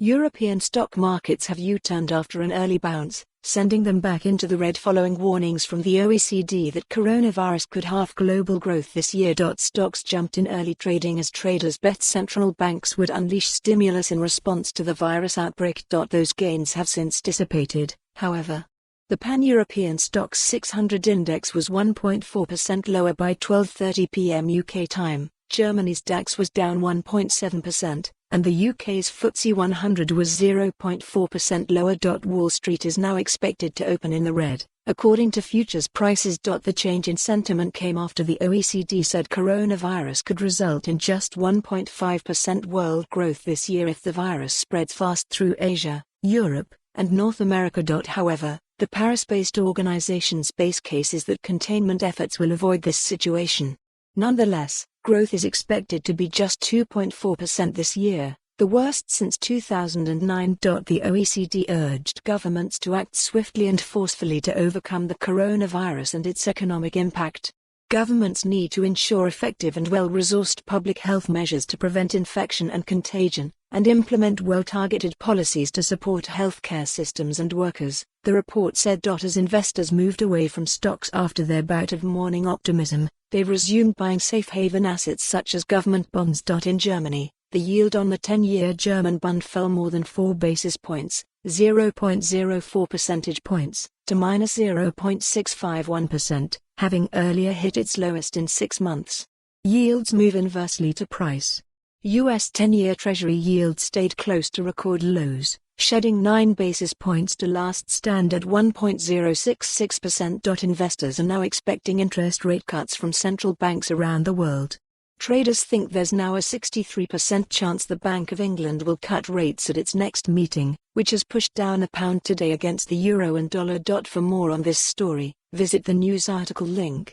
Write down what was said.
European stock markets have U-turned after an early bounce, sending them back into the red following warnings from the OECD that coronavirus could halve global growth this year. Stoxx jumped in early trading as traders bet central banks would unleash stimulus in response to the virus outbreak. Those gains have since dissipated, however. The pan-European Stoxx 600 index was 1.4% lower by 12:30 p.m. UK time. Germany's DAX was down 1.7%, and the UK's FTSE 100 was 0.4% lower. Wall Street is now expected to open in the red, according to futures prices. The change in sentiment came after the OECD said coronavirus could result in just 1.5% world growth this year if the virus spreads fast through Asia, Europe, and North America. However, the Paris-based organization's base case is that containment efforts will avoid this situation. Nonetheless, growth is expected to be just 2.4% this year, the worst since 2009. The OECD urged governments to act swiftly and forcefully to overcome the coronavirus and its economic impact. Governments need to ensure effective and well-resourced public health measures to prevent infection and contagion, and implement well-targeted policies to support healthcare systems and workers, the report said. As investors moved away from stocks after their bout of morning optimism, they've resumed buying safe haven assets such as government bonds. In Germany, the yield on the 10-year German bund fell more than 4 basis points, 0.04 percentage points, to minus 0.651%, having earlier hit its lowest in 6 months. Yields move inversely to price. U.S. 10-year Treasury yield stayed close to record lows, shedding 9 basis points to last stand at 1.066%. Investors are now expecting interest rate cuts from central banks around the world. Traders think there's now a 63% chance the Bank of England will cut rates at its next meeting, which has pushed down the pound today against the euro and dollar. For more on this story, visit the news article link.